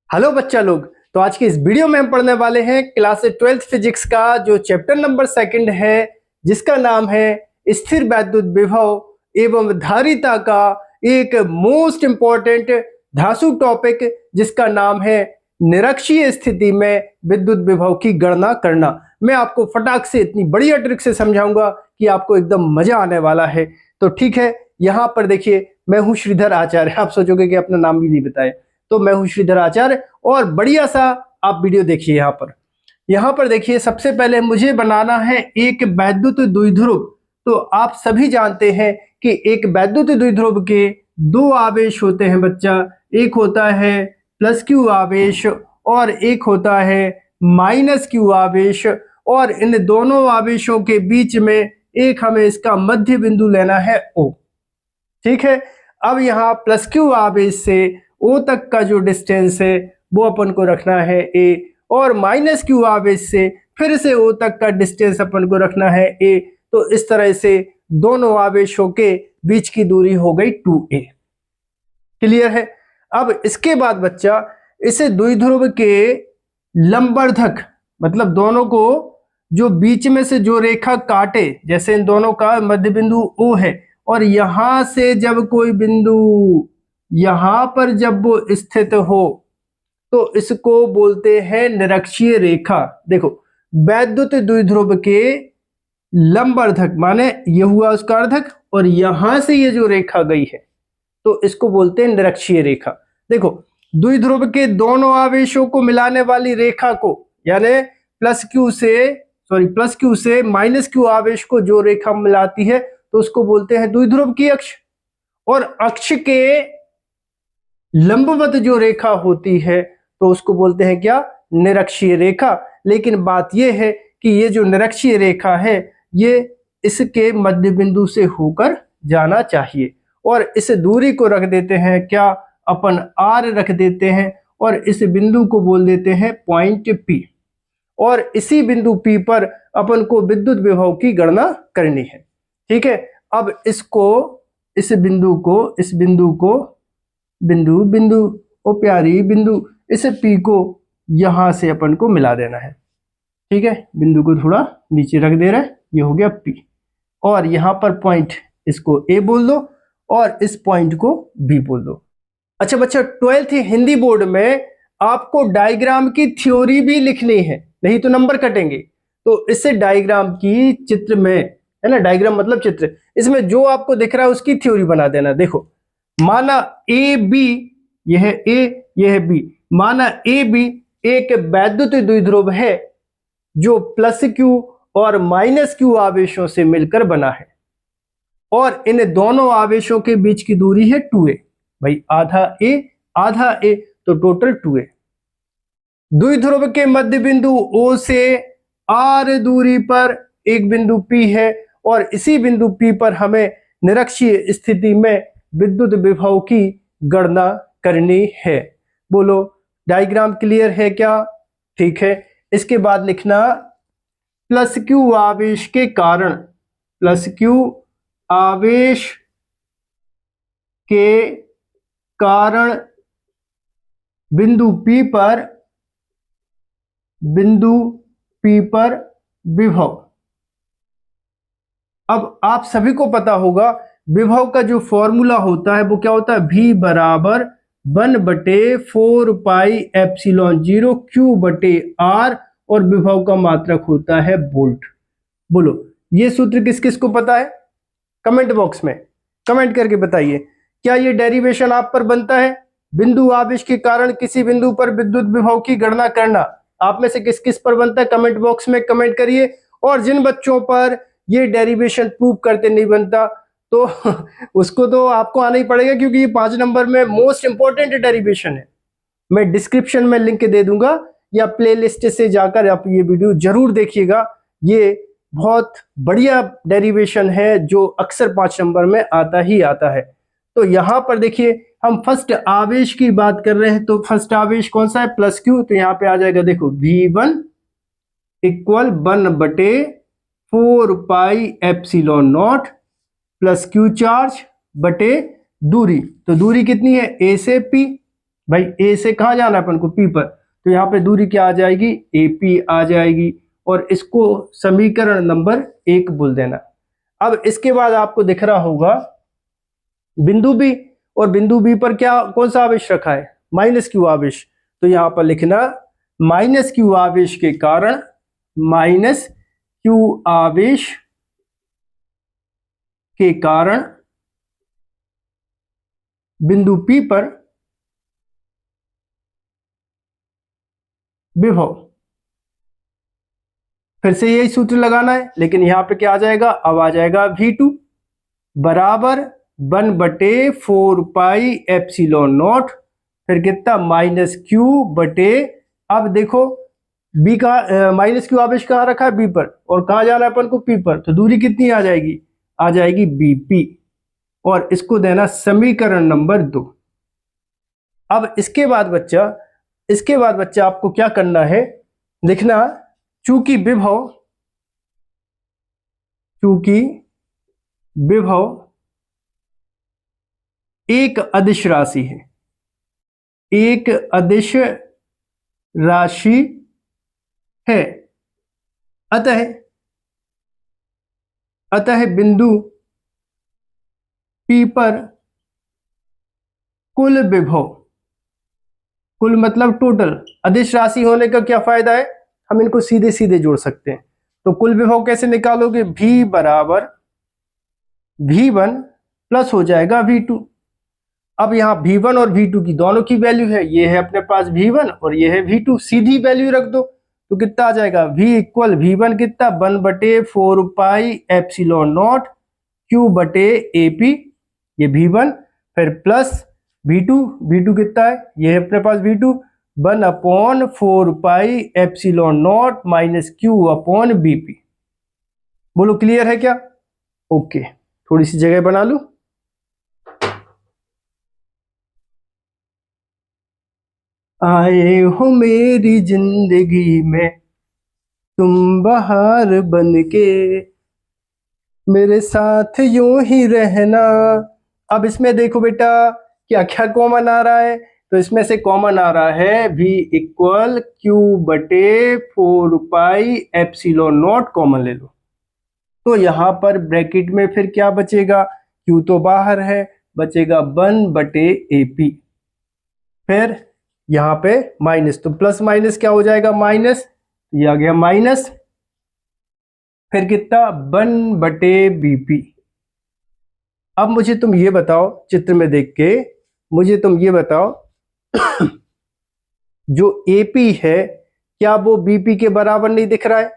Hello बच्चा लोग। तो आज के इस वीडियो में हम पढ़ने वाले हैं क्लास 12th फिजिक्स का जो चैप्टर नंबर 2 है, जिसका नाम है स्थिर वैद्युत विभव एवं धारिता का एक मोस्ट इंपॉर्टेंट धांसू टॉपिक, जिसका नाम है निरक्षीय स्थिति में विद्युत विभव की गणना करना। मैं आपको फटाक से इतनी बढ़िया ट्रिक से समझाऊंगा कि आपको एकदम मजा आने वाला है। तो ठीक है, यहाँ पर देखिए, मैं हूँ श्रीधर आचार्य। आप सोचोगे कि अपना नाम भी नहीं बताया, तो मैं हूँ श्रीधर आचार्य और बढ़िया सा आप वीडियो देखिए। यहाँ पर देखिए, सबसे पहले मुझे बनाना है एक वैद्युत द्विध्रुव। तो आप सभी जानते हैं कि एक वैद्युत द्विध्रुव के दो आवेश होते हैं बच्चा। एक होता है प्लस क्यू आवेश और एक होता है माइनस क्यू आवेश, और इन दोनों आवेशों के बीच में एक हमें इसका मध्य बिंदु लेना है O। ठीक है, अब यहाँ प्लस क्यू आवेश से O तक का जो डिस्टेंस है वो अपन को रखना है A, और माइनस क्यू आवेश से फिर से O तक का डिस्टेंस अपन को रखना है A। तो इस तरह से दोनों आवेशों के बीच की दूरी हो गई 2A। क्लियर है। अब इसके बाद बच्चा, इसे द्विध्रुव के लंबवर्धक, मतलब दोनों को जो बीच में से जो रेखा काटे, जैसे इन दोनों का मध्य बिंदु O है और यहां से जब कोई बिंदु यहां पर जब वो स्थित हो तो इसको बोलते हैं निरक्षीय रेखा। देखो, वैद्युत द्विध्रुव के लंबवर्धक माने ये हुआ उसका अर्धक, और यहां से ये जो रेखा गई है तो इसको बोलते हैं निरक्षीय रेखा। देखो, द्विध्रुव के दोनों आवेशों को मिलाने वाली रेखा को, यानी प्लस क्यू से माइनस क्यू आवेश को जो रेखा मिलाती है तो उसको बोलते हैं द्विध्रुव की अक्ष। और अक्ष के लंबवत जो रेखा होती है तो उसको बोलते हैं क्या? निरक्षीय रेखा। लेकिन बात यह है कि ये जो निरक्षीय रेखा है ये इसके मध्य बिंदु से होकर जाना चाहिए, और इस दूरी को रख देते हैं क्या? अपन R रख देते हैं, और इस बिंदु को बोल देते हैं पॉइंट P। और इसी बिंदु P पर अपन को विद्युत विभव की गणना करनी है। ठीक है, अब इस बिंदु इस P को यहां से अपन को मिला देना है। ठीक है, बिंदु को थोड़ा नीचे रख दे रहा है, ये हो गया P, और यहां पर पॉइंट इसको A बोल दो और इस पॉइंट को B बोल दो। अच्छा बच्चा, 12th हिंदी बोर्ड में आपको डायग्राम की थ्योरी भी लिखनी है, नहीं तो नंबर कटेंगे। तो इससे डायग्राम की चित्र में, है ना, डायग्राम मतलब चित्र, इसमें जो आपको दिख रहा है उसकी थ्योरी बना देना। देखो, माना ए बी, यह है A, यह है B। माना ए बी एक वैद्युत द्विध्रुव है जो प्लस क्यू और माइनस क्यू आवेशों से मिलकर बना है, और इन दोनों आवेशों के बीच की दूरी है 2A। भाई आधा A तो टोटल 2A। द्विध्रुव के मध्य बिंदु O से R दूरी पर एक बिंदु P है, और इसी बिंदु P पर हमें निरक्षीय स्थिति में विद्युत विभव की गणना करनी है। बोलो, डायग्राम क्लियर है क्या? ठीक है, इसके बाद लिखना प्लस क्यू आवेश के कारण, प्लस क्यू आवेश के कारण बिंदु P पर विभव। अब आप सभी को पता होगा विभव का जो फॉर्मूला होता है वो क्या होता है? V बराबर 1/4 पाई एप्सिलॉन 0 Q/R, और विभव का मात्रक होता है वोल्ट। बोलो, ये सूत्र किस किस को पता है? कमेंट बॉक्स में कमेंट करके बताइए। क्या ये डेरिवेशन आप पर बनता है? बिंदु आवेश के कारण किसी बिंदु पर विद्युत विभव की गणना करना आप में से किस किस पर बनता है? कमेंट बॉक्स में कमेंट करिए। और जिन बच्चों पर ये डेरिवेशन प्रूव करते नहीं बनता तो उसको तो आपको आना ही पड़ेगा, क्योंकि ये 5 नंबर में मोस्ट इंपॉर्टेंट डेरिवेशन है। मैं डिस्क्रिप्शन में लिंक दे दूंगा, या प्लेलिस्ट से जाकर आप ये वीडियो जरूर देखिएगा। ये बहुत बढ़िया डेरिवेशन है जो अक्सर 5 नंबर में आता ही आता है। तो यहाँ पर देखिए, हम फर्स्ट आवेश की बात कर रहे हैं, तो फर्स्ट आवेश कौन सा है? Plus Q. तो यहाँ पे आ जाएगा, देखो, V1 equal 1/4 pi epsilon not plus Q charge बटे दूरी। तो दूरी कितनी है? A से P, भाई ए से कहाँ जाना है अपन को, पी पर, तो यहाँ पे दूरी क्या आ जाएगी, AP आ जाएगी, और इसको समीकरण नंबर 1 बोल देना। अब इसके बाद आपको दिख रहा होगा बिंदु बी, और बिंदु बी पर क्या, कौन सा आवेश रखा है, -q आवेश। तो यहां पर लिखना -q आवेश के कारण, -q आवेश के कारण बिंदु P पर विभव। फिर से यही सूत्र लगाना है, लेकिन यहां पे क्या आ जाएगा, अब आ जाएगा V2 बराबर 1/4 पाई एप्सिलॉन नॉट, फिर कितना, -q बटे, अब देखो बी का -q आवेश कहाँ रखा है, बी पर, और कहाँ जाना है अपन को, पी पर, तो दूरी कितनी आ जाएगी, आ जाएगी BP, और इसको देना समीकरण नंबर 2। अब इसके बाद बच्चा आपको क्या करना है, लिखना चूंकि विभव एक अदिश राशि है, एक अदिश राशि है, अतः बिंदु P पर कुल विभव, कुल मतलब टोटल, अदिश राशि होने का क्या फायदा है, हम इनको सीधे सीधे जोड़ सकते हैं। तो कुल विभव कैसे निकालोगे, V बराबर V1 प्लस हो जाएगा V2। अब यहाँ V1 और V2 की दोनों की वैल्यू है, ये है अपने पास V1 और ये है V2, सीधी वैल्यू रख दो, तो कितना आ जाएगा, V इक्वल V1 कितना, 1/4 पाई एप्सिलॉन नॉट Q बटे AP, ये V1, फिर प्लस V2 कितना है, ये है अपने पास V2, 1/4 pi epsilon not minus Q upon BP। बोलो क्लियर है क्या, ओके, थोड़ी सी जगह बना लूं। आए हो मेरी जिंदगी में तुम बहार बनके, मेरे साथ यूं ही रहना। अब इसमें देखो बेटा क्या क्या कॉमन आ रहा है, तो इसमें से कॉमन आ रहा है V इक्वल Q बटे 4 पाई एप्सिलॉन नॉट कॉमन ले लो, तो यहाँ पर ब्रैकेट में फिर क्या बचेगा, Q तो बाहर है, बचेगा 1/AP, फिर यहाँ पे माइनस, तो प्लस माइनस क्या हो जाएगा, माइनस, ये आ गया माइनस, फिर कितना 1/BP। अब मुझे तुम ये बताओ, चित्र में देख के मुझे तुम ये बताओ जो AP है क्या वो BP के बराबर नहीं दिख रहा है,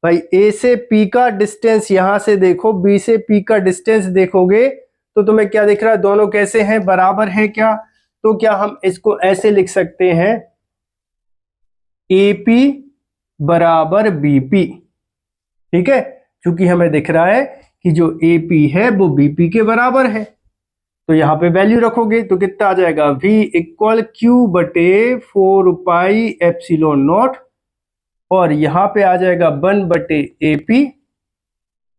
भाई A से P का डिस्टेंस यहां से देखो, B से P का डिस्टेंस देखोगे तो तुम्हें क्या दिख रहा है, दोनों कैसे हैं, बराबर है क्या, तो क्या हम इसको ऐसे लिख सकते हैं, AP बराबर BP, ठीक है, क्योंकि हमें दिख रहा है कि जो AP है वो BP के बराबर है, तो यहाँ पे वैल्यू रखोगे तो कितना आ जाएगा, V इक्वल Q बटे 4 पाई एप्सिलॉन नॉट, और यहाँ पे आ जाएगा 1/AP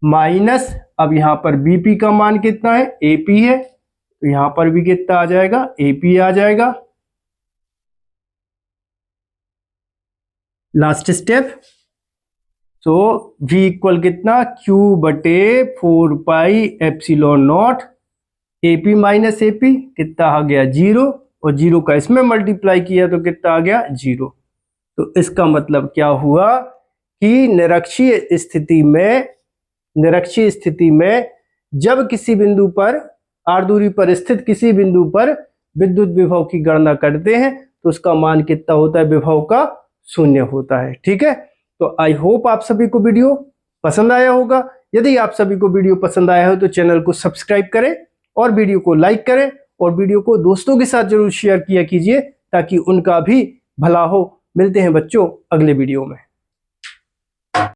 माइनस, अब यहाँ पर BP का मान कितना है, AP है, तो यहाँ पर भी कितना आ जाएगा, AP आ जाएगा। लास्ट स्टेप, सो V इक्वल कितना, Q बटे 4 pi epsilon not, AP minus AP कितना आ गया 0, और 0 का इसमें मल्टीप्लाई किया तो कितना आ गया 0। तो इसका मतलब क्या हुआ कि निरक्षीय स्थिति में जब किसी बिंदु पर r दूरी पर स्थित किसी बिंदु पर विद्युत विभव की गणना करते हैं तो उसका मान कितना होता है, विभव का 0 होता है, ठीक है। तो आई होप आप सभी को वीडियो पसंद आया होगा। यदि आप सभी को वीडियो पसंद आया हो तो चैनल को सब्सक्राइब करें और वीडियो को लाइक करें, और वीडियो को दोस्तों के साथ जरूर शेयर किया कीजिए ताकि उनका भी भला हो। मिलते हैं बच्चों अगले वीडियो में।